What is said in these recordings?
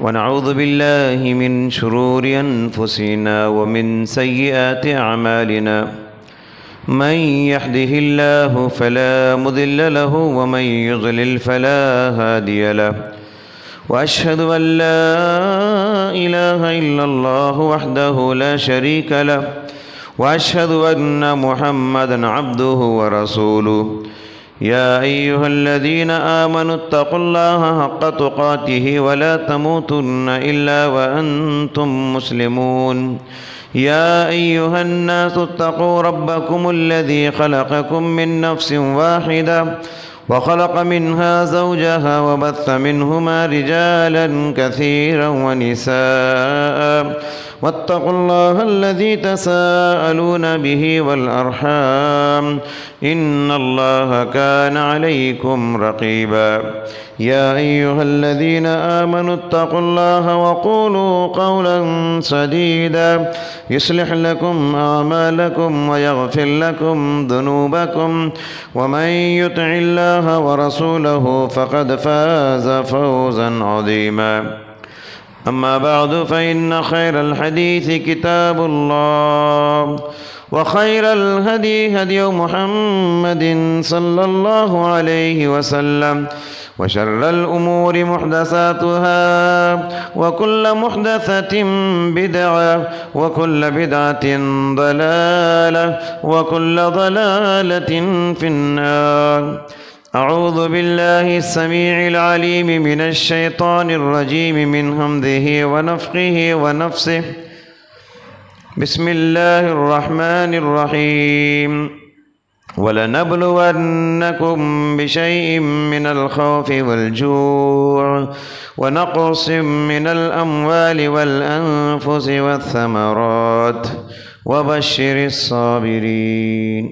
ونعوذ بالله من شرور أنفسنا ومن سيئات أعمالنا من يهده الله فلا مضل له ومن يضلل فلا هادي له وأشهد أن لا إله إلا الله وحده لا شريك له وأشهد أن محمدًا عبده ورسوله يا أيها الذين آمنوا اتقوا الله حق تقاته ولا تموتن إلا وأنتم مسلمون يا أيها الناس اتقوا ربكم الذي خلقكم من نفس واحدة وخلق منها زوجها وبث منهما رجالا كثيرا ونساء واتقوا الله الذي تساءلون به والأرحام إن الله كان عليكم رقيبا يا أيها الذين آمنوا اتقوا الله وقولوا قولا سديدا يصلح لكم أعمالكم ويغفر لكم ذنوبكم ومن يطع الله ورسوله فقد فاز فوزا عظيما أما بعد فإن خير الحديث كتاب الله وخير الهدي هدي محمد صلى الله عليه وسلم وشر الأمور محدثاتها وكل محدثة بدعة وكل بدعة ضلالة وكل ضلالة في النار أعوذ بالله السميع العليم من الشيطان الرجيم من همزه ونفخه ونفسه بسم الله الرحمن الرحيم وَلَنَبْلُوَنَّكُمْ بِشَيْءٍ مِّنَ الْخَوْفِ وَالْجُوعِ وَنَقْصٍ مِّنَ الْأَمْوَالِ وَالْأَنفُسِ وَالثَّمَرَاتِ وَبَشِّرِ الصَّابِرِينَ۔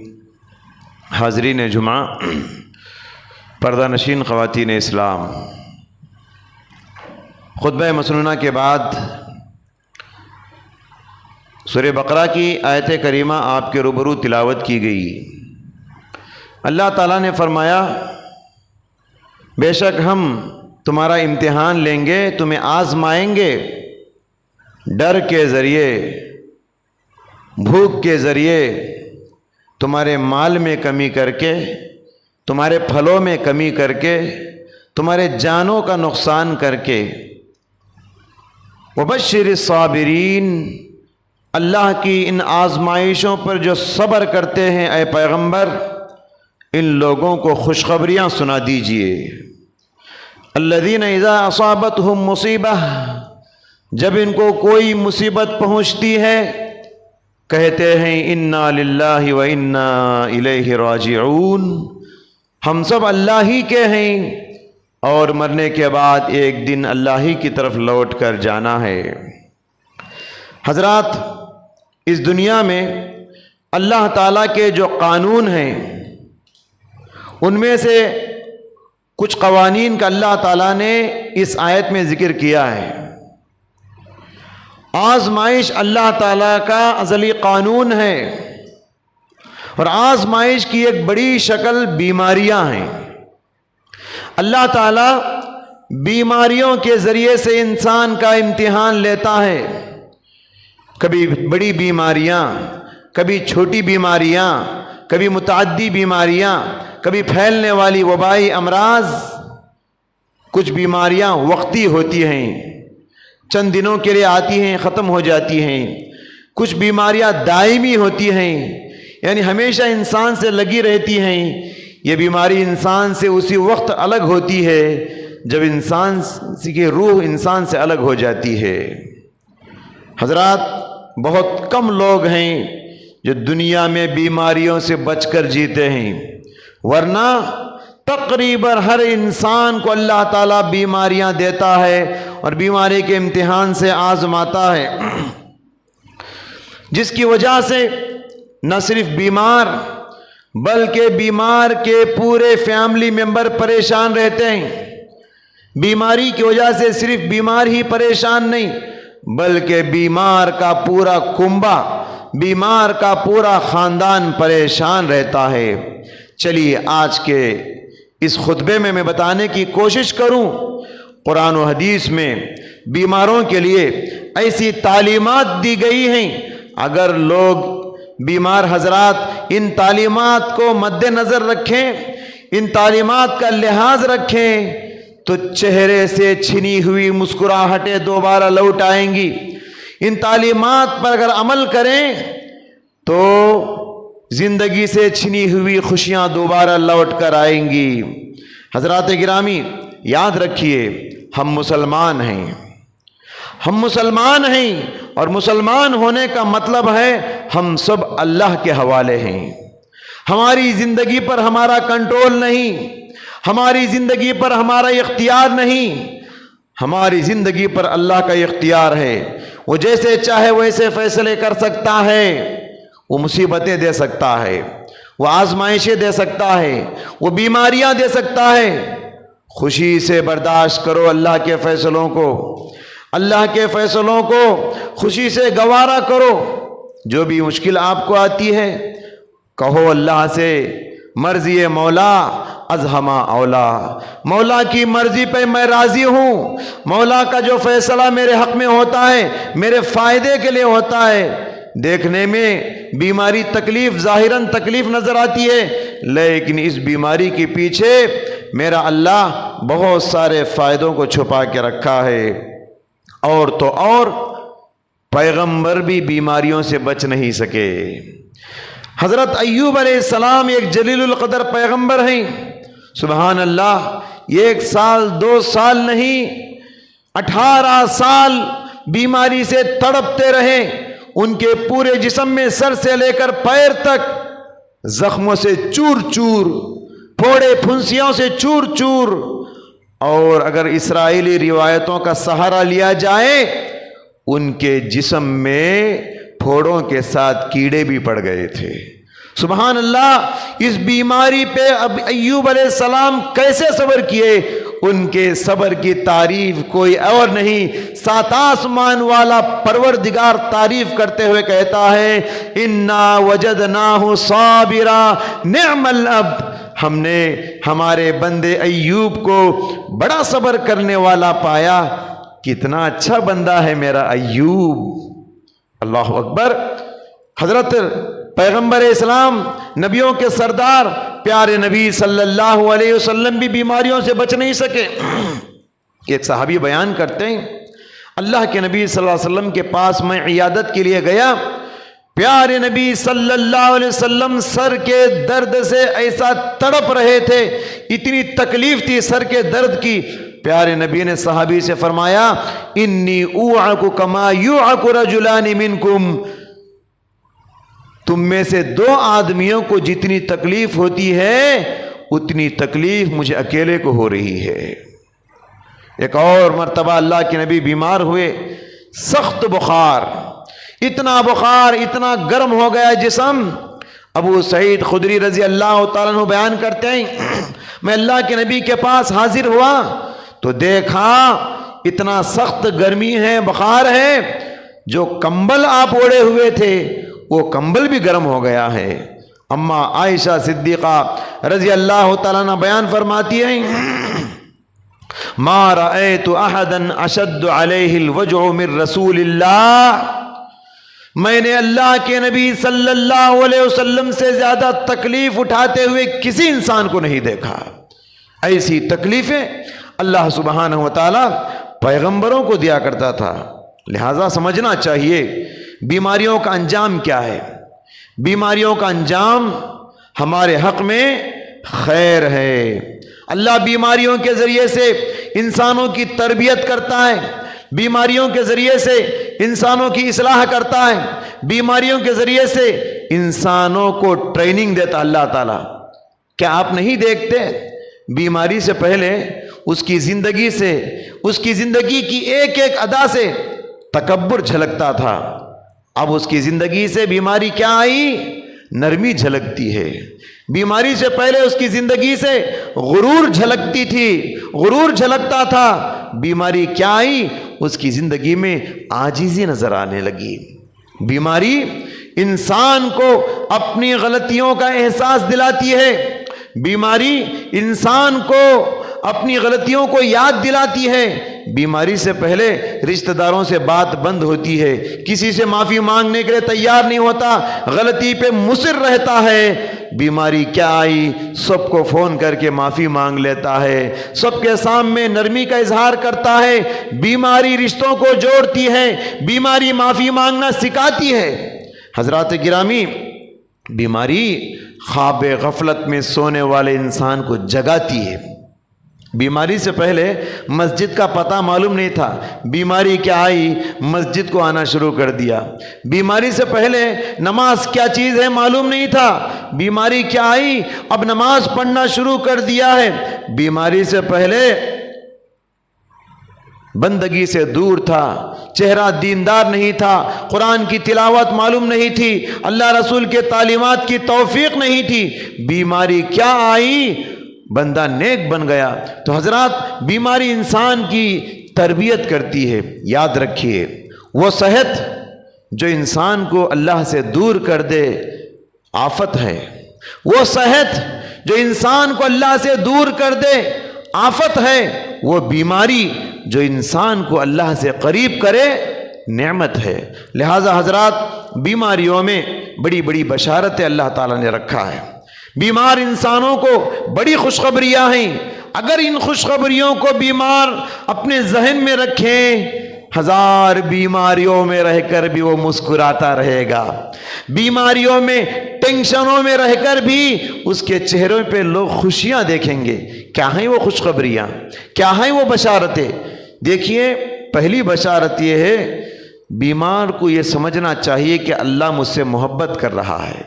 حاضرین جمعہ، پردہ نشین خواتین اسلام، خطبہ مسنونہ کے بعد سورہ بقرہ کی آیت کریمہ آپ کے روبرو تلاوت کی گئی۔ اللہ تعالیٰ نے فرمایا، بے شک ہم تمہارا امتحان لیں گے، تمہیں آزمائیں گے، ڈر کے ذریعے، بھوک کے ذریعے، تمہارے مال میں کمی کر کے، تمہارے پھلوں میں کمی کر کے، تمہارے جانوں کا نقصان کر کے۔ وبشر الصابرین، اللہ کی ان آزمائشوں پر جو صبر کرتے ہیں اے پیغمبر، ان لوگوں کو خوشخبریاں سنا دیجئے۔ الذین اذا اصابتہم مصیبہ، جب ان کو کوئی مصیبت پہنچتی ہے کہتے ہیں انا للہ و انا الیہ راجعون، ہم سب اللہ ہی کے ہیں اور مرنے کے بعد ایک دن اللہ ہی کی طرف لوٹ کر جانا ہے۔ حضرات، اس دنیا میں اللہ تعالیٰ کے جو قانون ہیں ان میں سے کچھ قوانین کا اللہ تعالیٰ نے اس آیت میں ذکر کیا ہے۔ آزمائش اللہ تعالیٰ کا ازلی قانون ہے، اور آزمائش کی ایک بڑی شکل بیماریاں ہیں۔ اللہ تعالیٰ بیماریوں کے ذریعے سے انسان کا امتحان لیتا ہے، کبھی بڑی بیماریاں، کبھی چھوٹی بیماریاں، کبھی متعدی بیماریاں، کبھی پھیلنے والی وبائی امراض۔ کچھ بیماریاں وقتی ہوتی ہیں، چند دنوں کے لیے آتی ہیں، ختم ہو جاتی ہیں۔ کچھ بیماریاں دائمی ہوتی ہیں، یعنی ہمیشہ انسان سے لگی رہتی ہیں۔ یہ بیماری انسان سے اسی وقت الگ ہوتی ہے جب انسان کی روح انسان سے الگ ہو جاتی ہے۔ حضرات، بہت کم لوگ ہیں جو دنیا میں بیماریوں سے بچ کر جیتے ہیں، ورنہ تقریباً ہر انسان کو اللہ تعالیٰ بیماریاں دیتا ہے اور بیماری کے امتحان سے آزماتا ہے، جس کی وجہ سے نہ صرف بیمار بلکہ بیمار کے پورے فیملی ممبر پریشان رہتے ہیں۔ بیماری کی وجہ سے صرف بیمار ہی پریشان نہیں بلکہ بیمار کا پورا کنبہ، بیمار کا پورا خاندان پریشان رہتا ہے۔ چلیے آج کے اس خطبے میں بتانے کی کوشش کروں قرآن و حدیث میں بیماروں کے لیے ایسی تعلیمات دی گئی ہیں، اگر لوگ بیمار حضرات ان تعلیمات کو مد نظر رکھیں، ان تعلیمات کا لحاظ رکھیں، تو چہرے سے چھنی ہوئی مسکراہٹیں دوبارہ لوٹ آئیں گی۔ ان تعلیمات پر اگر عمل کریں تو زندگی سے چھنی ہوئی خوشیاں دوبارہ لوٹ کر آئیں گی۔ حضرات گرامی، یاد رکھیے، ہم مسلمان ہیں، ہم مسلمان ہیں، اور مسلمان ہونے کا مطلب ہے ہم سب اللہ کے حوالے ہیں۔ ہماری زندگی پر ہمارا کنٹرول نہیں، ہماری زندگی پر ہمارا اختیار نہیں، ہماری زندگی پر اللہ کا اختیار ہے۔ وہ جیسے چاہے ویسے فیصلے کر سکتا ہے، وہ مصیبتیں دے سکتا ہے، وہ آزمائشیں دے سکتا ہے، وہ بیماریاں دے سکتا ہے۔ خوشی سے برداشت کرو اللہ کے فیصلوں کو، اللہ کے فیصلوں کو خوشی سے گوارا کرو۔ جو بھی مشکل آپ کو آتی ہے، کہو اللہ سے، مرضی مولا از ہما اولا، مولا کی مرضی پہ میں راضی ہوں، مولا کا جو فیصلہ میرے حق میں ہوتا ہے میرے فائدے کے لیے ہوتا ہے۔ دیکھنے میں بیماری تکلیف، ظاہراً تکلیف نظر آتی ہے، لیکن اس بیماری کے پیچھے میرا اللہ بہت سارے فائدوں کو چھپا کے رکھا ہے۔ اور تو اور پیغمبر بھی بیماریوں سے بچ نہیں سکے۔ حضرت ایوب علیہ السلام ایک جلیل القدر پیغمبر ہیں، سبحان اللہ، 1 سال 2 سال نہیں، 18 سال بیماری سے تڑپتے رہے۔ ان کے پورے جسم میں سر سے لے کر پیر تک زخموں سے چور چور، پھوڑے پھنسیوں سے چور چور، اور اگر اسرائیلی روایتوں کا سہارا لیا جائے ان کے جسم میں پھوڑوں کے ساتھ کیڑے بھی پڑ گئے تھے۔ سبحان اللہ، اس بیماری پہ اب ایوب علیہ السلام کیسے صبر کیے؟ ان کے صبر کی تعریف کوئی اور نہیں، 7 آسمان والا پروردگار تعریف کرتے ہوئے کہتا ہے، انا وجدناہ صابرا نعم العبد، ہم نے ہمارے بندے ایوب کو بڑا صبر کرنے والا پایا، کتنا اچھا بندہ ہے میرا ایوب۔ اللہ اکبر۔ حضرت پیغمبر اسلام، نبیوں کے سردار پیارے نبی صلی اللہ علیہ وسلم بھی بیماریوں سے بچ نہیں سکے۔ ایک صحابی بیان کرتے ہیں، اللہ کے نبی صلی اللہ علیہ وسلم کے پاس میں عیادت کے لیے گیا، پیارے نبی صلی اللہ علیہ وسلم سر کے درد سے ایسا تڑپ رہے تھے، اتنی تکلیف تھی سر کے درد کی۔ پیارے نبی نے صحابی سے فرمایا، انی اوعک کما یوعک رجلان منکم، تم میں سے 2 آدمیوں کو جتنی تکلیف ہوتی ہے اتنی تکلیف مجھے اکیلے کو ہو رہی ہے۔ ایک اور مرتبہ اللہ کے نبی بیمار ہوئے، سخت بخار، اتنا گرم ہو گیا جسم۔ ابو سعید خدری رضی اللہ تعالیٰ عنہ بیان کرتے ہیں، میں اللہ کے نبی کے پاس حاضر ہوا تو دیکھا اتنا سخت گرمی ہے، بخار ہے، جو کمبل آپ اوڑے ہوئے تھے وہ کمبل بھی گرم ہو گیا ہے۔ اما عائشہ صدیقہ رضی اللہ تعالیٰ عنہ بیان فرماتی ہیں، ما رأیت احدا اشد علیہ الوجع من رسول اللہ، میں نے اللہ کے نبی صلی اللہ علیہ وسلم سے زیادہ تکلیف اٹھاتے ہوئے کسی انسان کو نہیں دیکھا۔ ایسی تکلیفیں اللہ سبحانہ وتعالی پیغمبروں کو دیا کرتا تھا۔ لہذا سمجھنا چاہیے بیماریوں کا انجام کیا ہے۔ بیماریوں کا انجام ہمارے حق میں خیر ہے۔ اللہ بیماریوں کے ذریعے سے انسانوں کی تربیت کرتا ہے، بیماریوں کے ذریعے سے انسانوں کی اصلاح کرتا ہے، بیماریوں کے ذریعے سے انسانوں کو ٹریننگ دیتا اللہ تعالیٰ۔ کیا آپ نہیں دیکھتے بیماری سے پہلے اس کی زندگی سے، اس کی زندگی کی ایک ایک ادا سے تکبر جھلکتا تھا، اب اس کی زندگی سے بیماری کیا آئی؟ نرمی جھلکتی ہے۔ بیماری سے پہلے اس کی زندگی سے غرور جھلکتی تھی، غرور جھلکتا تھا، بیماری کیا آئی؟ اس کی زندگی میں عاجزی نظر آنے لگی۔ بیماری انسان کو اپنی غلطیوں کا احساس دلاتی ہے، بیماری انسان کو اپنی غلطیوں کو یاد دلاتی ہے، بیماری سے پہلے رشتہ داروں سے بات بند ہوتی ہے، کسی سے معافی مانگنے کے لیے تیار نہیں ہوتا، غلطی پہ مصر رہتا ہے۔ بیماری کیا آئی، سب کو فون کر کے معافی مانگ لیتا ہے، سب کے سامنے نرمی کا اظہار کرتا ہے۔ بیماری رشتوں کو جوڑتی ہے، بیماری معافی مانگنا سکھاتی ہے۔ حضرات گرامی، بیماری خواب غفلت میں سونے والے انسان کو جگاتی ہے۔ بیماری سے پہلے مسجد کا پتہ معلوم نہیں تھا، بیماری کیا آئی مسجد کو آنا شروع کر دیا۔ بیماری سے پہلے نماز کیا چیز ہے معلوم نہیں تھا، بیماری کیا آئی اب نماز پڑھنا شروع کر دیا ہے۔ بیماری سے پہلے بندگی سے دور تھا، چہرہ دیندار نہیں تھا، قرآن کی تلاوت معلوم نہیں تھی، اللہ رسول کے تعلیمات کی توفیق نہیں تھی۔ بیماری کیا آئی، بندہ نیک بن گیا۔ تو حضرات، بیماری انسان کی تربیت کرتی ہے۔ یاد رکھیے، وہ صحت جو انسان کو اللہ سے دور کر دے آفت ہے، وہ صحت جو انسان کو اللہ سے دور کر دے آفت ہے، وہ بیماری جو انسان کو اللہ سے قریب کرے نعمت ہے۔ لہذا حضرات، بیماریوں میں بڑی بڑی بشارتیں اللہ تعالیٰ نے رکھا ہے۔ بیمار انسانوں کو بڑی خوشخبریاں ہیں، اگر ان خوشخبریوں کو بیمار اپنے ذہن میں رکھیں، ہزار بیماریوں میں رہ کر بھی وہ مسکراتا رہے گا، بیماریوں میں ٹینشنوں میں رہ کر بھی اس کے چہروں پہ لوگ خوشیاں دیکھیں گے۔ کیا ہیں وہ خوشخبریاں، کیا ہیں وہ بشارتیں؟ دیکھیے، پہلی بشارت یہ ہے، بیمار کو یہ سمجھنا چاہیے کہ اللہ مجھ سے محبت کر رہا ہے۔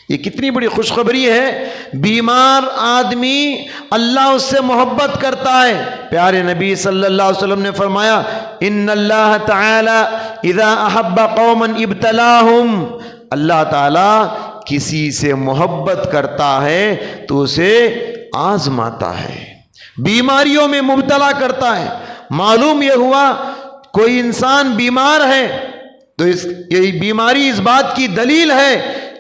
یہ کتنی بڑی خوشخبری ہے، بیمار آدمی اللہ اس سے محبت کرتا ہے۔ پیارے نبی صلی اللہ علیہ وسلم نے فرمایا، ان اللہ تعالی اذا احب قوما ابتلاہم، اللہ تعالی کسی سے محبت کرتا ہے تو اسے آزماتا ہے، بیماریوں میں مبتلا کرتا ہے۔ معلوم یہ ہوا کوئی انسان بیمار ہے تو یہ بیماری اس بات کی دلیل ہے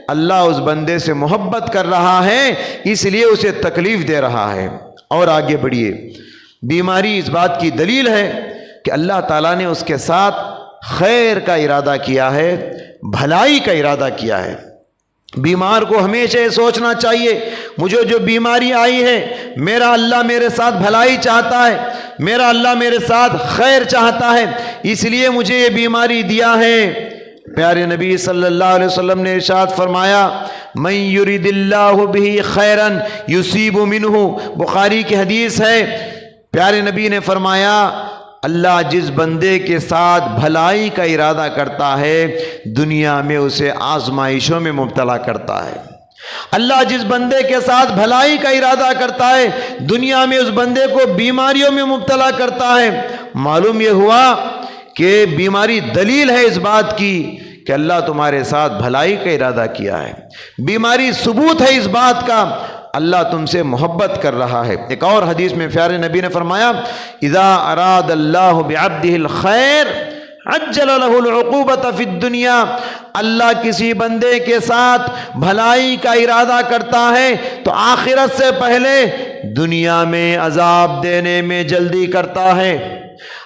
اللہ اس بندے سے محبت کر رہا ہے، اس لیے اسے تکلیف دے رہا ہے۔ اور آگے بڑھیے، بیماری اس بات کی دلیل ہے کہ اللہ تعالیٰ نے اس کے ساتھ خیر کا ارادہ کیا ہے، بھلائی کا ارادہ کیا ہے۔ بیمار کو ہمیشہ یہ سوچنا چاہیے، مجھے جو بیماری آئی ہے، میرا اللہ میرے ساتھ بھلائی چاہتا ہے، میرا اللہ میرے ساتھ خیر چاہتا ہے، اس لیے مجھے یہ بیماری دیا ہے۔ پیارے نبی صلی اللہ علیہ وسلم نے ارشاد فرمایا، من یرید اللہ بہ خیرا یصیب منہ، بخاری کی حدیث ہے۔ پیارے نبی نے فرمایا، اللہ جس بندے کے ساتھ بھلائی کا ارادہ کرتا ہے دنیا میں اسے آزمائشوں میں مبتلا کرتا ہے۔ اللہ جس بندے کے ساتھ بھلائی کا ارادہ کرتا ہے دنیا میں اس بندے کو بیماریوں میں مبتلا کرتا ہے۔ معلوم یہ ہوا کہ بیماری دلیل ہے اس بات کی کہ اللہ تمہارے ساتھ بھلائی کا ارادہ کیا ہے، بیماری ثبوت ہے اس بات کا اللہ تم سے محبت کر رہا ہے۔ ایک اور حدیث میں پیارے نبی نے فرمایا، اذا اراد اللہ بعبدہ الخیر عجل له العقوبۃ فی الدنیا، اللہ کسی بندے کے ساتھ بھلائی کا ارادہ کرتا ہے تو آخرت سے پہلے دنیا میں عذاب دینے میں جلدی کرتا ہے۔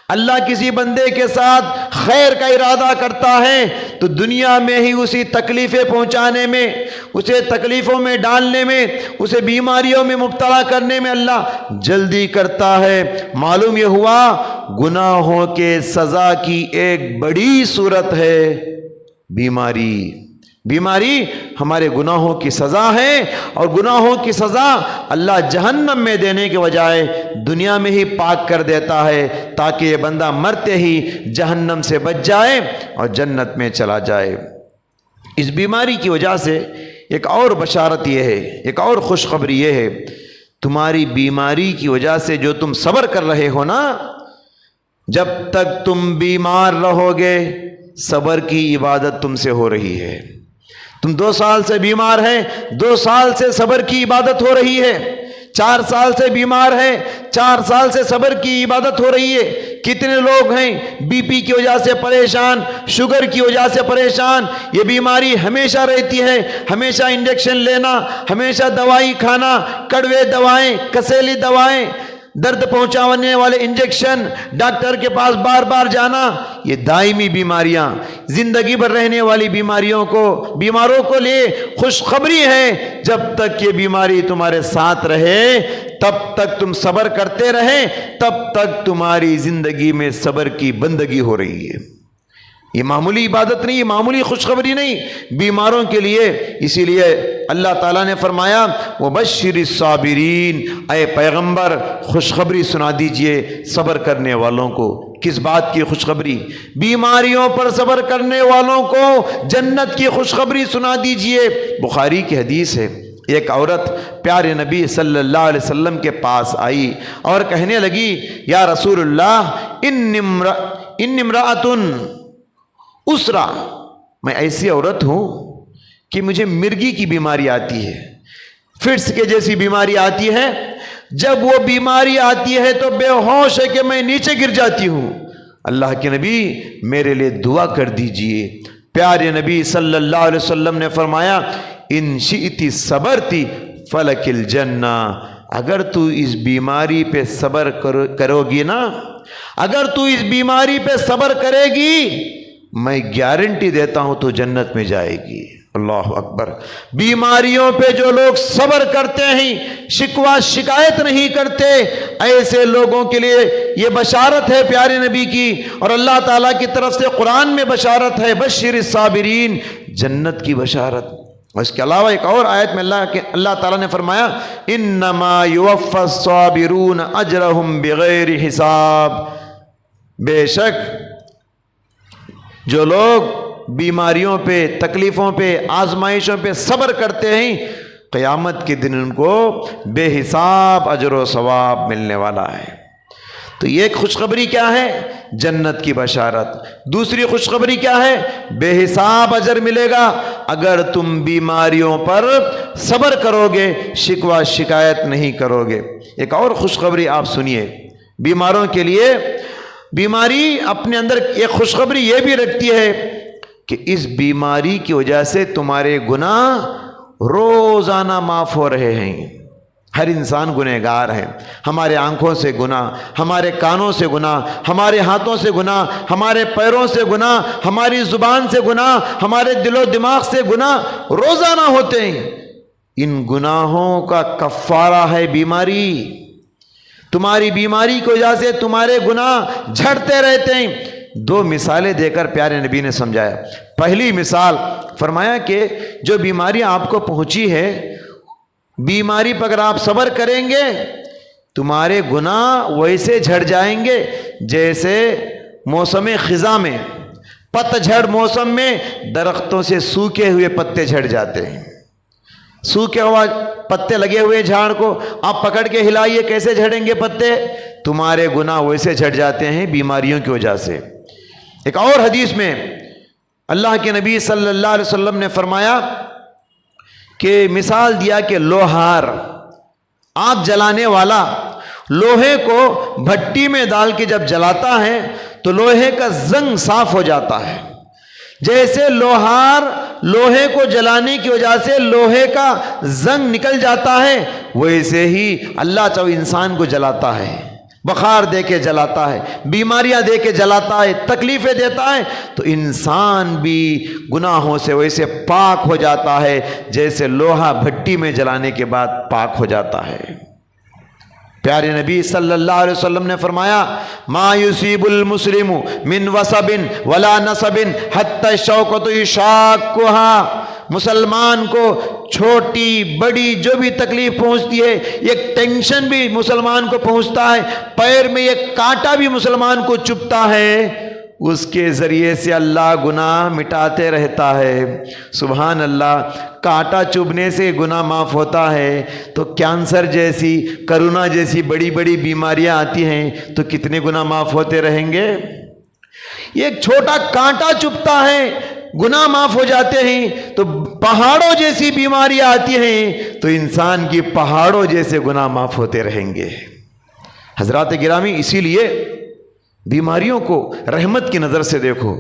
اللہ کسی بندے کے ساتھ خیر کا ارادہ کرتا ہے تو دنیا میں ہی اسی تکلیفیں پہنچانے میں، اسے تکلیفوں میں ڈالنے میں، اسے بیماریوں میں مبتلا کرنے میں اللہ جلدی کرتا ہے۔ معلوم یہ ہوا گناہوں کے سزا کی ایک بڑی صورت ہے بیماری۔ بیماری ہمارے گناہوں کی سزا ہے، اور گناہوں کی سزا اللہ جہنم میں دینے کے بجائے دنیا میں ہی پاک کر دیتا ہے تاکہ یہ بندہ مرتے ہی جہنم سے بچ جائے اور جنت میں چلا جائے۔ اس بیماری کی وجہ سے ایک اور بشارت یہ ہے، ایک اور خوشخبری یہ ہے، تمہاری بیماری کی وجہ سے جو تم صبر کر رہے ہو نا، جب تک تم بیمار رہو گے صبر کی عبادت تم سے ہو رہی ہے۔ تم 2 سال سے بیمار ہیں، 2 سال سے صبر کی عبادت ہو رہی ہے، 4 سال سے بیمار ہے، 4 سال سے صبر کی عبادت ہو رہی ہے۔ کتنے لوگ ہیں بی پی کی وجہ سے پریشان، شوگر کی وجہ سے پریشان، یہ بیماری ہمیشہ رہتی ہے، ہمیشہ انجیکشن لینا، ہمیشہ دوائی کھانا، کڑوے دوائیں، کسیلی دوائیں، درد پہنچانے والے انجیکشن، ڈاکٹر کے پاس بار بار جانا، یہ دائمی بیماریاں، زندگی بھر رہنے والی بیماروں کو لیے خوشخبری ہے، جب تک یہ بیماری تمہارے ساتھ رہے تب تک تم صبر کرتے رہیں، تب تک تمہاری زندگی میں صبر کی بندگی ہو رہی ہے۔ یہ معمولی عبادت نہیں، یہ معمولی خوشخبری نہیں بیماروں کے لیے۔ اسی لیے اللہ تعالیٰ نے فرمایا وبشر الصابرین، اے پیغمبر خوشخبری سنا دیجئے صبر کرنے والوں کو۔ کس بات کی خوشخبری؟ بیماریوں پر صبر کرنے والوں کو جنت کی خوشخبری سنا دیجئے۔ بخاری کی حدیث ہے، ایک عورت پیارے نبی صلی اللہ علیہ وسلم کے پاس آئی اور کہنے لگی یا رسول اللہ ان امرأۃ اسرا، میں ایسی عورت ہوں کہ مجھے مرگی کی بیماری آتی ہے، فٹس کے جیسی بیماری آتی ہے، جب وہ بیماری آتی ہے تو بے ہوش ہے کہ میں نیچے گر جاتی ہوں، اللہ کے نبی میرے لیے دعا کر دیجئے۔ پیارے نبی صلی اللہ علیہ وسلم نے فرمایا ان شئتی صبرتی فلک الجنہ، اگر تو اس بیماری پہ صبر کرو گی نا، اگر تو اس بیماری پہ صبر کرے گی میں گارنٹی دیتا ہوں تو جنت میں جائے گی۔ اللہ اکبر۔ بیماریوں پہ جو لوگ صبر کرتے ہیں، شکوہ شکایت نہیں کرتے، ایسے لوگوں کے لیے یہ بشارت ہے پیارے نبی کی، اور اللہ تعالیٰ کی طرف سے قرآن میں بشارت ہے بشر الصابرین، جنت کی بشارت۔ اس کے علاوہ ایک اور آیت میں اللہ تعالیٰ نے فرمایا انما یوفی الصابرون اجرہم بغیر حساب، بے شک جو لوگ بیماریوں پہ، تکلیفوں پہ، آزمائشوں پہ صبر کرتے ہیں قیامت کے دن ان کو بے حساب اجر و ثواب ملنے والا ہے۔ تو یہ ایک خوشخبری کیا ہے؟ جنت کی بشارت۔ دوسری خوشخبری کیا ہے؟ بے حساب اجر ملے گا اگر تم بیماریوں پر صبر کرو گے، شکوہ شکایت نہیں کرو گے۔ ایک اور خوشخبری آپ سنیے بیماروں کے لیے۔ بیماری اپنے اندر ایک خوشخبری یہ بھی رکھتی ہے کہ اس بیماری کی وجہ سے تمہارے گناہ روزانہ معاف ہو رہے ہیں۔ ہر انسان گنہگار ہے، ہمارے آنکھوں سے گناہ، ہمارے کانوں سے گناہ، ہمارے ہاتھوں سے گناہ، ہمارے پیروں سے گناہ، ہماری زبان سے گناہ، ہمارے دل و دماغ سے گناہ روزانہ ہوتے ہیں۔ ان گناہوں کا کفارہ ہے بیماری۔ تمہاری بیماری کی وجہ سے تمہارے گناہ جھڑتے رہتے ہیں۔ دو مثالیں دے کر پیارے نبی نے سمجھایا۔ پہلی مثال فرمایا کہ جو بیماری آپ کو پہنچی ہے، بیماری پر اگر آپ صبر کریں گے تمہارے گناہ ویسے جھڑ جائیں گے جیسے موسم خزاں میں، پتجھڑ موسم میں درختوں سے سوکھے ہوئے پتے جھڑ جاتے ہیں۔ سوکھے ہوا پتے لگے ہوئے جھاڑ کو آپ پکڑ کے ہلائیے، کیسے جھڑیں گے پتے؟ تمہارے گناہ ویسے جھڑ جاتے ہیں بیماریوں کی وجہ سے۔ ایک اور حدیث میں اللہ کے نبی صلی اللہ علیہ وسلم نے فرمایا کہ مثال دیا کہ لوہار، آگ جلانے والا، لوہے کو بھٹی میں ڈال کے جب جلاتا ہے تو لوہے کا زنگ صاف ہو جاتا ہے۔ جیسے لوہار لوہے کو جلانے کی وجہ سے لوہے کا زنگ نکل جاتا ہے، ویسے ہی اللہ چاہے انسان کو جلاتا ہے، بخار دے کے جلاتا ہے، بیماریاں دے کے جلاتا ہے، تکلیفیں دیتا ہے، تو انسان بھی گناہوں سے ویسے پاک ہو جاتا ہے جیسے لوہا بھٹی میں جلانے کے بعد پاک ہو جاتا ہے۔ پیارے نبی صلی اللہ علیہ وسلم نے فرمایا ما یصیب المسلم من وصب ولا نصب حتی الشوکۃ یشاقھا، مسلمان کو چھوٹی بڑی جو بھی تکلیف پہنچتی ہے، ایک ٹینشن بھی مسلمان کو پہنچتا ہے، پیر میں ایک کانٹا بھی مسلمان کو چبھتا ہے، اس کے ذریعے سے اللہ گناہ مٹاتے رہتا ہے۔ سبحان اللہ، کانٹا چبھنے سے گناہ معاف ہوتا ہے، تو کینسر جیسی، کرونا جیسی بڑی بڑی بیماریاں آتی ہیں تو کتنے گناہ معاف ہوتے رہیں گے؟ ایک چھوٹا کانٹا چبھتا ہے گناہ معاف ہو جاتے ہیں، تو پہاڑوں جیسی بیماریاں آتی ہیں تو انسان کی پہاڑوں جیسے گناہ معاف ہوتے رہیں گے۔ حضرات گرامی، اسی لیے بیماریوں کو رحمت کی نظر سے دیکھو،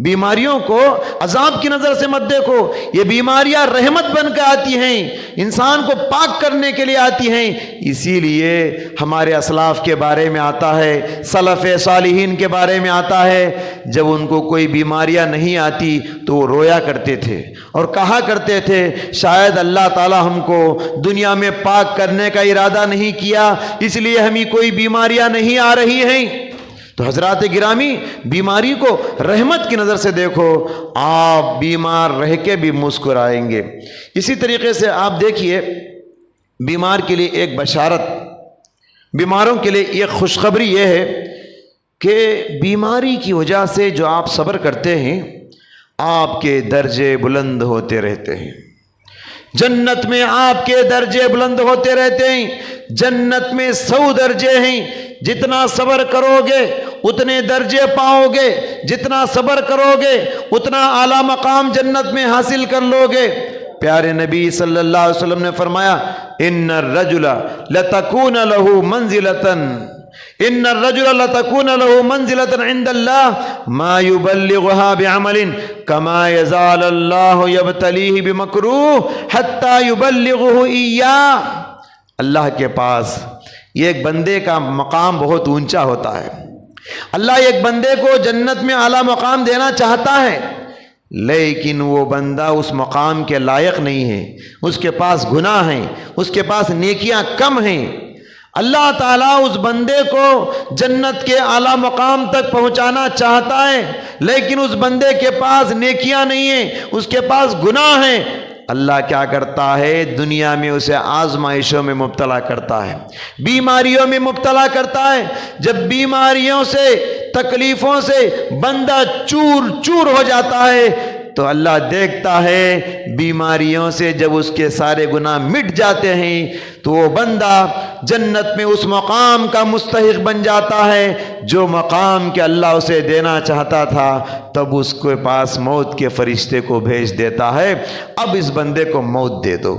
بیماریوں کو عذاب کی نظر سے مت دیکھو۔ یہ بیماریاں رحمت بن کے آتی ہیں، انسان کو پاک کرنے کے لیے آتی ہیں۔ اسی لیے ہمارے اسلاف کے بارے میں آتا ہے، سلف صالحین کے بارے میں آتا ہے، جب ان کو کوئی بیماریاں نہیں آتی تو وہ رویا کرتے تھے اور کہا کرتے تھے شاید اللہ تعالی ہم کو دنیا میں پاک کرنے کا ارادہ نہیں کیا، اس لیے ہمیں کوئی بیماریاں نہیں آ رہی ہیں۔ تو حضرات گرامی، بیماری کو رحمت کی نظر سے دیکھو، آپ بیمار رہ کے بھی مسکرائیں گے۔ اسی طریقے سے آپ دیکھیے، بیمار کے لیے ایک بشارت، بیماروں کے لیے ایک خوشخبری یہ ہے کہ بیماری کی وجہ سے جو آپ صبر کرتے ہیں، آپ کے درجے بلند ہوتے رہتے ہیں، جنت میں آپ کے درجے بلند ہوتے رہتے ہیں۔ جنت میں 100 درجے ہیں، جتنا صبر کرو گے اتنے درجے پاؤ گے، جتنا صبر کرو گے اتنا اعلیٰ مقام جنت میں حاصل کر لو گے۔ پیارے نبی صلی اللہ علیہ وسلم نے فرمایا ان الرجل لتکون له منزلة عند الله ما يبلغها بعمل كما يزال الله يبتليه بمكروه حتى يبلغه إياه۔ اللہ کے پاس ایک بندے کا مقام بہت اونچا ہوتا ہے، اللہ ایک بندے کو جنت میں اعلیٰ مقام دینا چاہتا ہے، لیکن وہ بندہ اس مقام کے لائق نہیں ہے، اس کے پاس گناہ ہیں، اس کے پاس نیکیاں کم ہیں۔ اللہ تعالیٰ اس بندے کو جنت کے اعلیٰ مقام تک پہنچانا چاہتا ہے، لیکن اس بندے کے پاس نیکیاں نہیں ہیں، اس کے پاس گناہ ہیں۔ اللہ کیا کرتا ہے؟ دنیا میں اسے آزمائشوں میں مبتلا کرتا ہے، بیماریوں میں مبتلا کرتا ہے۔ جب بیماریوں سے، تکلیفوں سے بندہ چور چور ہو جاتا ہے تو اللہ دیکھتا ہے بیماریوں سے جب اس کے سارے گناہ مٹ جاتے ہیں تو وہ بندہ جنت میں اس مقام کا مستحق بن جاتا ہے جو مقام کہ اللہ اسے دینا چاہتا تھا۔ تب اس کے پاس موت کے فرشتے کو بھیج دیتا ہے، اب اس بندے کو موت دے دو۔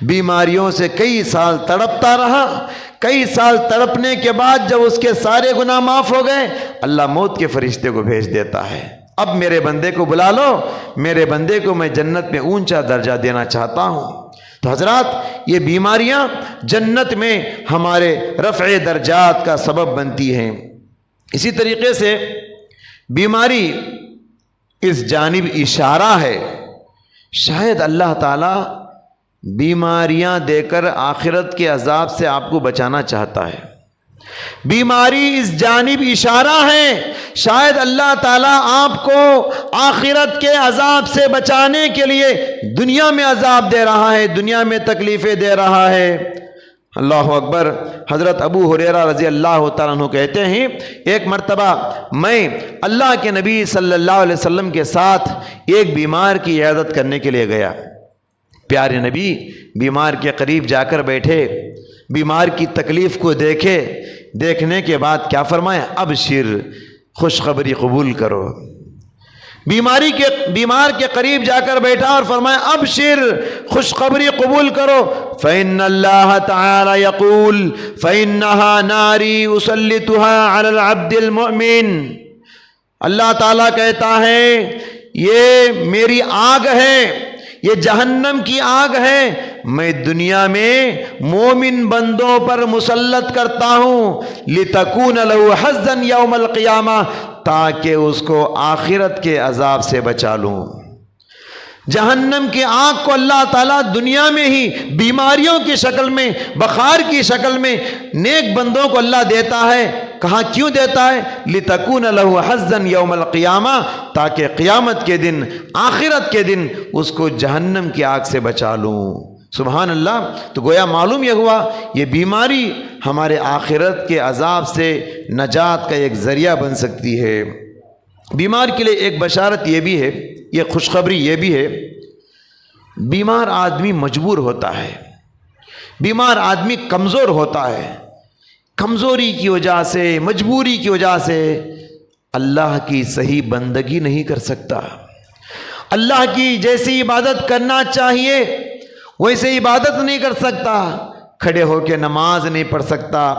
بیماریوں سے کئی سال تڑپتا رہا، کئی سال تڑپنے کے بعد جب اس کے سارے گناہ معاف ہو گئے، اللہ موت کے فرشتے کو بھیج دیتا ہے، اب میرے بندے کو بلا لو، میرے بندے کو میں جنت میں اونچا درجہ دینا چاہتا ہوں۔ تو حضرات، یہ بیماریاں جنت میں ہمارے رفع درجات کا سبب بنتی ہیں۔ اسی طریقے سے بیماری اس جانب اشارہ ہے، شاید اللہ تعالیٰ بیماریاں دے کر آخرت کے عذاب سے آپ کو بچانا چاہتا ہے۔ بیماری اس جانب اشارہ ہے، شاید اللہ تعالیٰ آپ کو آخرت کے عذاب سے بچانے کے لیے دنیا میں عذاب دے رہا ہے، دنیا میں تکلیفیں دے رہا ہے۔ اللہ اکبر۔ حضرت ابو ہریرہ رضی اللہ تعالیٰ عنہ کہتے ہیں ایک مرتبہ میں اللہ کے نبی صلی اللہ علیہ وسلم کے ساتھ ایک بیمار کی عیادت کرنے کے لیے گیا۔ پیارے نبی بیمار کے قریب جا کر بیٹھے، بیمار کی تکلیف کو دیکھے، دیکھنے کے بعد کیا فرمایا؟ ابشر، خوشخبری قبول کرو۔ بیمار کے قریب جا کر بیٹھا اور فرمایا ابشر، خوشخبری قبول کرو۔ فإن اللہ تعالی یقول فإنها ناری اسلطها علی العبد المؤمن۔ اللہ تعالیٰ کہتا ہے یہ میری آگ ہے، یہ جہنم کی آگ ہے، میں دنیا میں مومن بندوں پر مسلط کرتا ہوں لِتَكُونَ لَهُ حَظًّا يَوْمَ الْقِيَامَةِ، تاکہ اس کو آخرت کے عذاب سے بچا لوں۔ جہنم کی آگ کو اللہ تعالیٰ دنیا میں ہی بیماریوں کی شکل میں، بخار کی شکل میں نیک بندوں کو اللہ دیتا ہے۔ کہاں کیوں دیتا ہے؟ لِتَكُونَ لَهُ حَظًّا يَوْمَ الْقِيَامَةِ، تاکہ قیامت کے دن، آخرت کے دن اس کو جہنم کی آگ سے بچا لوں۔ سبحان اللہ۔ تو گویا معلوم یہ ہوا یہ بیماری ہمارے آخرت کے عذاب سے نجات کا ایک ذریعہ بن سکتی ہے۔ بیمار کے لیے ایک بشارت یہ بھی ہے، یہ خوشخبری یہ بھی ہے، بیمار آدمی مجبور ہوتا ہے، بیمار آدمی کمزور ہوتا ہے، کمزوری کی وجہ سے، مجبوری کی وجہ سے اللہ کی صحیح بندگی نہیں کر سکتا، اللہ کی جیسی عبادت کرنا چاہیے ویسے عبادت نہیں کر سکتا، کھڑے ہو کے نماز نہیں پڑھ سکتا،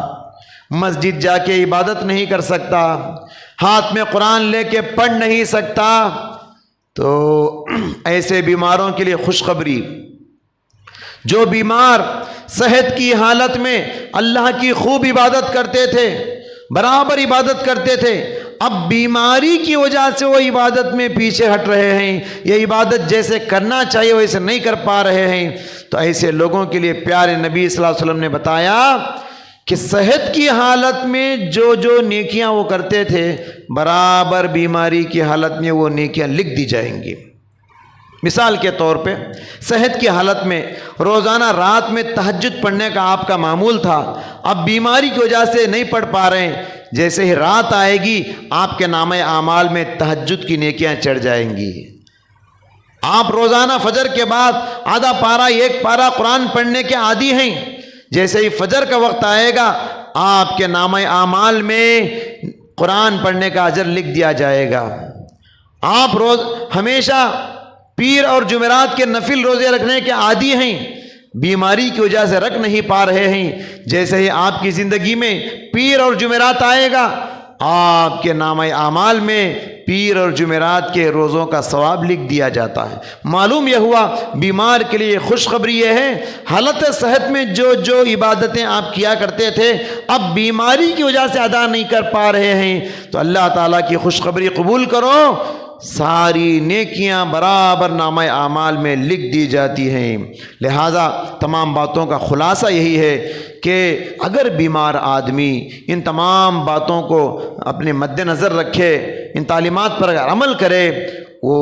مسجد جا کے عبادت نہیں کر سکتا، ہاتھ میں قرآن لے کے پڑھ نہیں سکتا، تو ایسے بیماروں کے لیے خوشخبری، جو بیمار صحت کی حالت میں اللہ کی خوب عبادت کرتے تھے، برابر عبادت کرتے تھے، اب بیماری کی وجہ سے وہ عبادت میں پیچھے ہٹ رہے ہیں، یہ عبادت جیسے کرنا چاہیے ویسے نہیں کر پا رہے ہیں، تو ایسے لوگوں کے لیے پیارے نبی صلی اللہ علیہ وسلم نے بتایا کہ صحت کی حالت میں جو جو نیکیاں وہ کرتے تھے، برابر بیماری کی حالت میں وہ نیکیاں لکھ دی جائیں گی۔ مثال کے طور پہ صحت کی حالت میں روزانہ رات میں تہجد پڑھنے کا آپ کا معمول تھا، اب بیماری کی وجہ سے نہیں پڑھ پا رہے ہیں، جیسے ہی رات آئے گی آپ کے نامہ اعمال میں تہجد کی نیکیاں چڑھ جائیں گی۔ آپ روزانہ فجر کے بعد آدھا پارہ ایک پارہ قرآن پڑھنے کے عادی ہیں، جیسے ہی فجر کا وقت آئے گا آپ کے نامہ اعمال میں قرآن پڑھنے کا اجر لکھ دیا جائے گا۔ آپ ہمیشہ پیر اور جمعرات کے نفل روزے رکھنے کے عادی ہیں، بیماری کی وجہ سے رکھ نہیں پا رہے ہیں، جیسے ہی آپ کی زندگی میں پیر اور جمعرات آئے گا آپ کے نامہ اعمال میں پیر اور جمعرات کے روزوں کا ثواب لکھ دیا جاتا ہے۔ معلوم یہ ہوا بیمار کے لیے خوشخبری یہ ہے، حالت صحت میں جو جو عبادتیں آپ کیا کرتے تھے اب بیماری کی وجہ سے ادا نہیں کر پا رہے ہیں، تو اللہ تعالیٰ کی خوشخبری قبول کرو، ساری نیکیاں برابر نامہ اعمال میں لکھ دی جاتی ہیں۔ لہٰذا تمام باتوں کا خلاصہ یہی ہے کہ اگر بیمار آدمی ان تمام باتوں کو اپنے مد نظر رکھے، ان تعلیمات پر اگر عمل کرے، وہ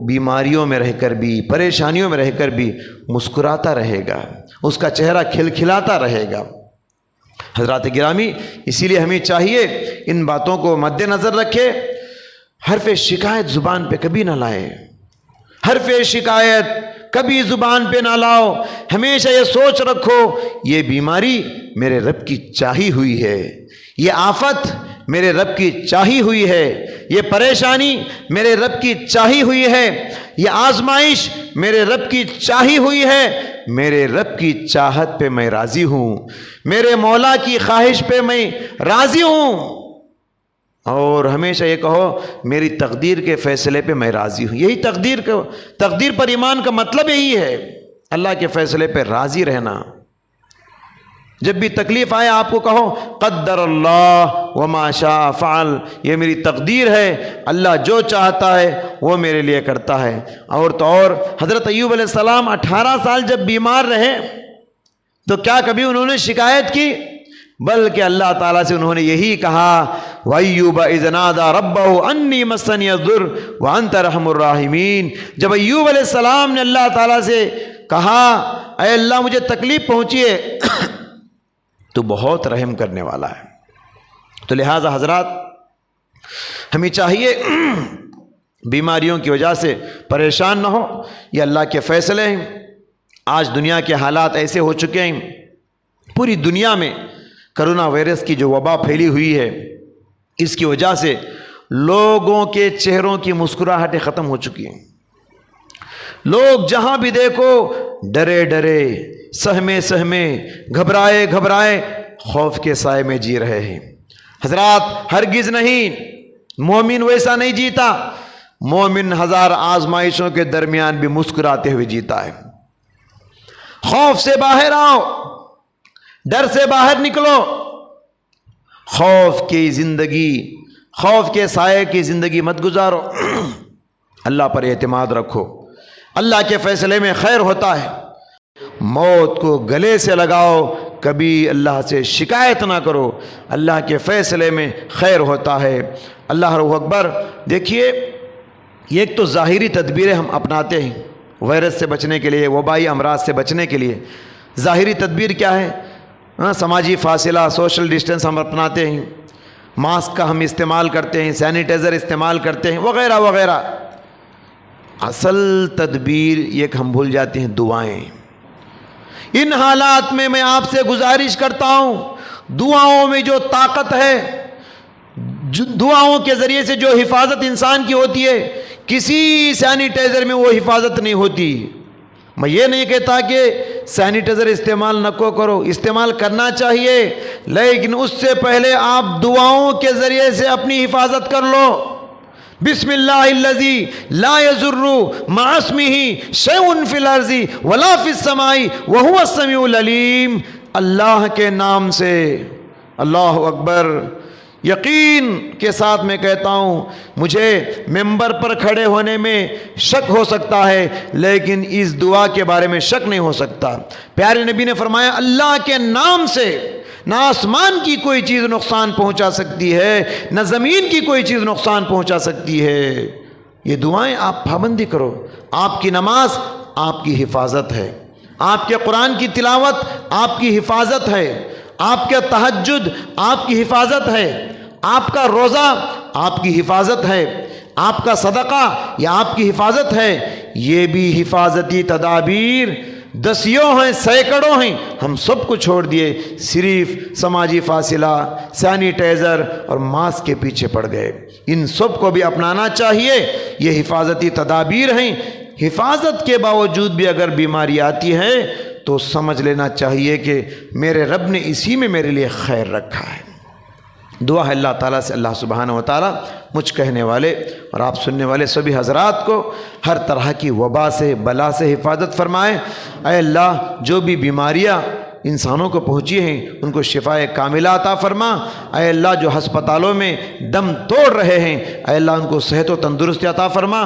بیماریوں میں رہ کر بھی، پریشانیوں میں رہ کر بھی مسکراتا رہے گا، اس کا چہرہ کھلکھلاتا رہے گا۔ حضرات گرامی، اسی لیے ہمیں چاہیے ان باتوں کو مد نظر رکھے، حرف شکایت زبان پہ کبھی نہ لائے، حرف شکایت کبھی زبان پہ نہ لاؤ، ہمیشہ یہ سوچ رکھو یہ بیماری میرے رب کی چاہی ہوئی ہے، یہ آفت میرے رب کی چاہی ہوئی ہے، یہ پریشانی میرے رب کی چاہی ہوئی ہے، یہ آزمائش میرے رب کی چاہی ہوئی ہے، میرے رب کی چاہت پہ میں راضی ہوں، میرے مولا کی خواہش پہ میں راضی ہوں، اور ہمیشہ یہ کہو میری تقدیر کے فیصلے پہ میں راضی ہوں۔ یہی تقدیر پر ایمان کا مطلب یہی ہے، اللہ کے فیصلے پہ راضی رہنا۔ جب بھی تکلیف آئے آپ کو کہو قدر اللہ وما شاء فعل، یہ میری تقدیر ہے، اللہ جو چاہتا ہے وہ میرے لیے کرتا ہے۔ اور تو اور حضرت ایوب علیہ السلام 18 سال جب بیمار رہے تو کیا کبھی انہوں نے شکایت کی؟ بلکہ اللہ تعالیٰ سے انہوں نے یہی کہا وَأَيُّوبَ إِذْ نَادَى رَبَّهُ أَنِّي مَسَّنِيَ الضُّرُّ وَأَنْتَ أَرْحَمُ الرَّاحِمِينَ، جب ایوب علیہ السلام نے اللہ تعالیٰ سے کہا اے اللہ مجھے تکلیف پہنچی ہے تو بہت رحم کرنے والا ہے۔ تو لہٰذا حضرات ہمیں چاہیے بیماریوں کی وجہ سے پریشان نہ ہو، یہ اللہ کے فیصلے ہیں۔ آج دنیا کے حالات ایسے ہو چکے ہیں، پوری دنیا میں کرونا وائرس کی جو وبا پھیلی ہوئی ہے، اس کی وجہ سے لوگوں کے چہروں کی مسکراہٹیں ختم ہو چکی ہیں، لوگ جہاں بھی دیکھو ڈرے ڈرے، سہمے سہمے، گھبرائے گھبرائے خوف کے سائے میں جی رہے ہیں۔ حضرات ہرگز نہیں، مومن ویسا نہیں جیتا، مومن ہزار آزمائشوں کے درمیان بھی مسکراتے ہوئے جیتا ہے۔ خوف سے باہر آؤ، ڈر سے باہر نکلو، خوف کی زندگی، خوف کے سائے کی زندگی مت گزارو، اللہ پر اعتماد رکھو، اللہ کے فیصلے میں خیر ہوتا ہے۔ موت کو گلے سے لگاؤ، کبھی اللہ سے شکایت نہ کرو، اللہ کے فیصلے میں خیر ہوتا ہے۔ اللہ اکبر۔ دیکھیے ایک تو ظاہری تدبیریں ہم اپناتے ہیں وائرس سے بچنے کے لیے، وبائی امراض سے بچنے کے لیے۔ ظاہری تدبیر کیا ہے؟ سماجی فاصلہ، سوشل ڈسٹنس ہم اپناتے ہیں، ماسک کا ہم استعمال کرتے ہیں، سینیٹائزر استعمال کرتے ہیں، وغیرہ وغیرہ۔ اصل تدبیر ایک ہم بھول جاتے ہیں، دعائیں۔ ان حالات میں میں آپ سے گزارش کرتا ہوں، دعاؤں میں جو طاقت ہے، دعاؤں کے ذریعے سے جو حفاظت انسان کی ہوتی ہے، کسی سینیٹائزر میں وہ حفاظت نہیں ہوتی۔ میں یہ نہیں کہتا کہ سینیٹائزر استعمال نہ کرو، استعمال کرنا چاہیے، لیکن اس سے پہلے آپ دعاؤں کے ذریعے سے اپنی حفاظت کر لو۔ بسم اللہ الذی لا یضر مع اسمہ شیء فی الارض ولا فی السماء وہو السمیع العلیم، اللہ کے نام سے، اللہ اکبر۔ یقین کے ساتھ میں کہتا ہوں، مجھے ممبر پر کھڑے ہونے میں شک ہو سکتا ہے، لیکن اس دعا کے بارے میں شک نہیں ہو سکتا۔ پیارے نبی نے فرمایا اللہ کے نام سے نہ آسمان کی کوئی چیز نقصان پہنچا سکتی ہے، نہ زمین کی کوئی چیز نقصان پہنچا سکتی ہے۔ یہ دعائیں آپ پابندی کرو۔ آپ کی نماز آپ کی حفاظت ہے، آپ کے قرآن کی تلاوت آپ کی حفاظت ہے، آپ کا تہجد آپ کی حفاظت ہے، آپ کا روزہ آپ کی حفاظت ہے، آپ کا صدقہ یہ آپ کی حفاظت ہے۔ یہ بھی حفاظتی تدابیر دسیوں ہیں، سینکڑوں ہیں، ہم سب کو چھوڑ دیے، صرف سماجی فاصلہ، سینیٹائزر اور ماسک کے پیچھے پڑ گئے۔ ان سب کو بھی اپنانا چاہیے، یہ حفاظتی تدابیر ہیں۔ حفاظت کے باوجود بھی اگر بیماری آتی ہے تو سمجھ لینا چاہیے کہ میرے رب نے اسی میں میرے لیے خیر رکھا ہے۔ دعا ہے اللہ تعالیٰ سے، اللہ سبحانہ و تعالیٰ مجھ کہنے والے اور آپ سننے والے سبھی حضرات کو ہر طرح کی وبا سے، بلا سے حفاظت فرمائے۔ اے اللہ، جو بھی بیماریاں انسانوں کو پہنچی ہیں ان کو شفاء کاملہ عطا فرما۔ اے اللہ، جو ہسپتالوں میں دم توڑ رہے ہیں اے اللہ ان کو صحت و تندرستی عطا فرما۔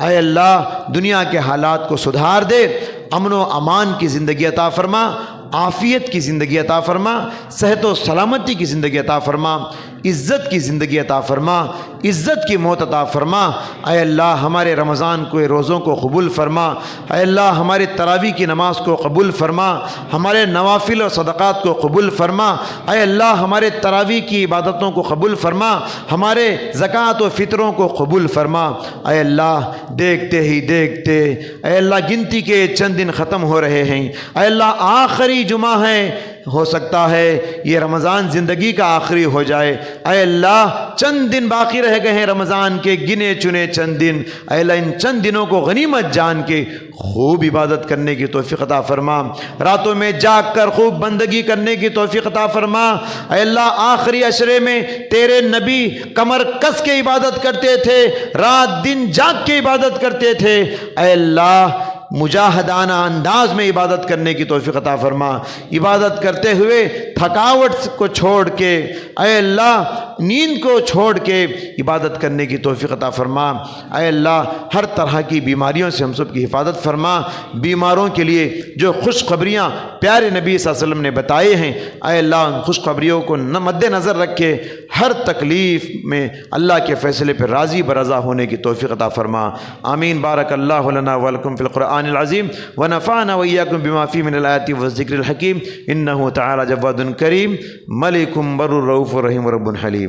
اے اللہ، دنیا کے حالات کو سدھار دے، امن و امان کی زندگی عطا فرما، عافیت کی زندگی عطا فرما، صحت و سلامتی کی زندگی عطا فرما، عزت کی زندگی عطا فرما، عزت کی موت عطا فرما۔ اے اللہ، ہمارے رمضان کے روزوں کو قبول فرما۔ اے اللہ، ہمارے تراویح کی نماز کو قبول فرما، ہمارے نوافل اور صدقات کو قبول فرما۔ اے اللہ، ہمارے تراویح کی عبادتوں کو قبول فرما، ہمارے زکوٰۃ و فطروں کو قبول فرما۔ اے اللہ، دیکھتے ہی دیکھتے اے اللہ گنتی کے چند دن ختم ہو رہے ہیں۔ اے اللہ، آخری جمعہ ہے، ہو سکتا ہے یہ رمضان زندگی کا آخری ہو جائے۔ اے اللہ، چند دن باقی رہ گئے ہیں رمضان کے، گنے چنے چند دن۔ اے اللہ، ان چند دنوں کو غنیمت جان کے خوب عبادت کرنے کی توفیق عطا فرما، راتوں میں جاگ کر خوب بندگی کرنے کی توفیق عطا فرما۔ اے اللہ، آخری عشرے میں تیرے نبی کمر کس کے عبادت کرتے تھے، رات دن جاگ کے عبادت کرتے تھے۔ اے اللہ، مجاہدانہ انداز میں عبادت کرنے کی توفیق عطا فرما، عبادت کرتے ہوئے تھکاوٹ کو چھوڑ کے، اے اللہ نیند کو چھوڑ کے عبادت کرنے کی توفیق عطا فرما۔ اے اللہ، ہر طرح کی بیماریوں سے ہم سب کی حفاظت فرما۔ بیماروں کے لیے جو خوشخبریاں پیارے نبی صلی اللہ علیہ وسلم نے بتائے ہیں اے اللہ، ان خوشخبریوں کو مد نظر رکھے ہر تکلیف میں اللہ کے فیصلے پر راضی برضا ہونے کی توفیق عطا فرما۔ آمین۔ بارک اللہ لنا ولکم فی القرآن العظیم ونفعنا وإياكم بما فيه من الآيات والذكر الحكيم إنه تعالى جواد كريم ملك بر رؤوف رحيم رب حليم۔